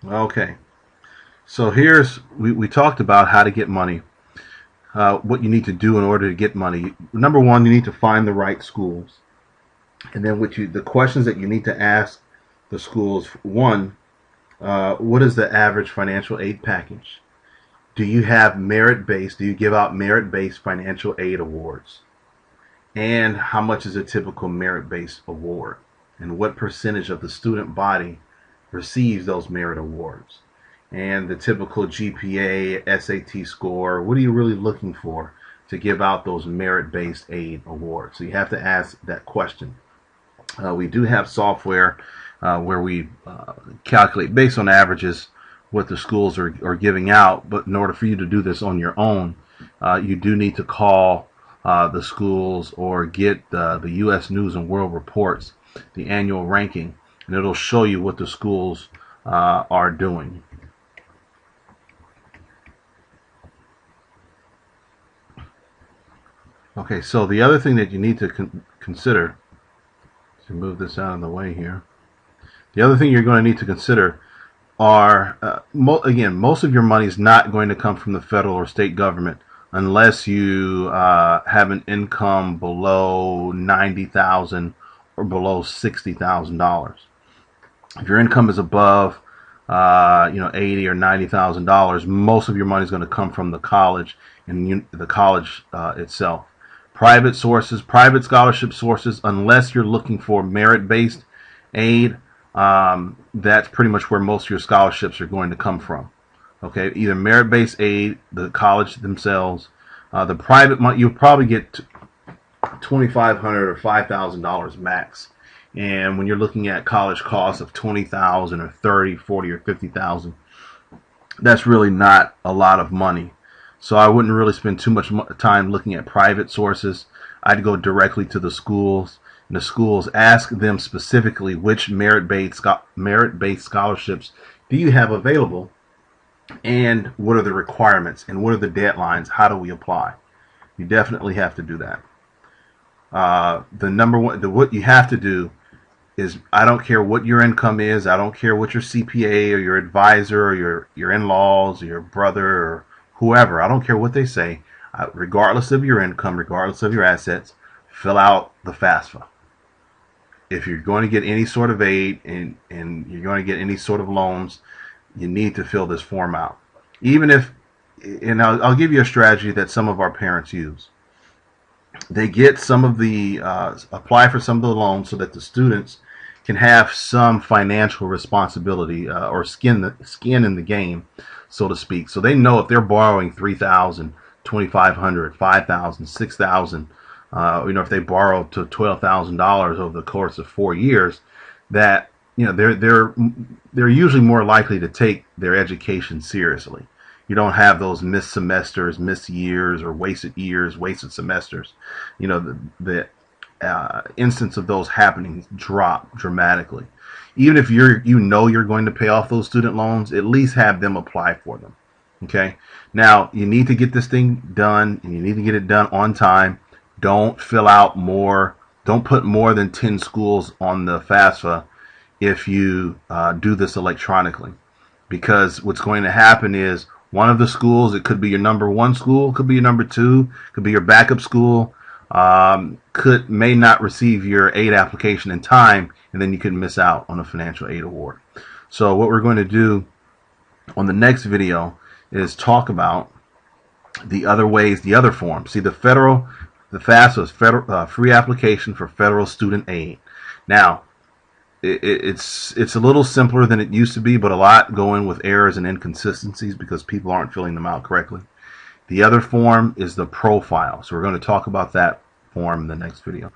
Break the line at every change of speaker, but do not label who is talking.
Okay, so we talked about how to get money, what you need to do in order to get money. Number one, you need to find the right schools, and then the questions that you need to ask the schools. One, what is the average financial aid package? Do you have merit based? Do you give out merit based financial aid awards? And how much is a typical merit based award? And what percentage of the student body receives those merit awards? And the typical GPA, SAT score, what are you really looking for to give out those merit based aid awards? So you have to ask that question. We do have software where we calculate based on averages what the schools are giving out, but in order for you to do this on your own, you do need to call the schools or get the U.S. News and World Reports, the annual ranking, and it'll show you what the schools are doing. Okay, so the other thing that you need to consider, to move this out of the way here, the other thing you're going to need to consider are, again, most of your money is not going to come from the federal or state government unless you have an income below $90,000 or below $60,000. If your income is above, $80,000 or $90,000, most of your money is going to come from the college and the college itself. Private sources, private scholarship sources, unless you're looking for merit-based aid, that's pretty much where most of your scholarships are going to come from. Okay, either merit-based aid, the college themselves, the private money, you'll probably get $2,500 or $5,000 max. And when you're looking at college costs of $20,000 or $30,000, $40,000 or $50,000, that's really not a lot of money. So I wouldn't really spend too much time looking at private sources. I'd go directly to the schools. And the schools, ask them specifically which merit-based scholarships do you have available, and what are the requirements, and what are the deadlines? How do we apply? You definitely have to do that. The number one, what you have to do is, I don't care what your income is, I don't care what your CPA or your advisor or your in-laws or your brother or whoever, I don't care what they say, regardless of your income, regardless of your assets, fill out the FAFSA. If you're going to get any sort of aid and you're going to get any sort of loans, you need to fill this form out. Even if, and I'll give you a strategy that some of our parents use. They get some of the, apply for some of the loans so that the students can have some financial responsibility or skin in the game, so to speak. So they know if they're borrowing $3,000, $2,500, $5,000, $6,000, if they borrow to $12,000 over the course of 4 years, that they're usually more likely to take their education seriously. You don't have those missed semesters, missed years, or wasted years, wasted semesters. The instance of those happening drop dramatically. Even if you're going to pay off those student loans, at least have them apply for them. Okay. Now you need to get this thing done, and you need to get it done on time. Don't fill out more. Don't put more than 10 schools on the FAFSA if you do this electronically, because what's going to happen is one of the schools, it could be your number one school, could be your number two, could be your backup school, may not receive your aid application in time, and then you could miss out on a financial aid award. So what we're going to do on the next video is talk about the other ways, the other forms. See, the FAFSA is federal, free application for federal student aid. Now, it's a little simpler than it used to be, but a lot going with errors and inconsistencies because people aren't filling them out correctly. The other form is the profile. So we're going to talk about that form in the next video.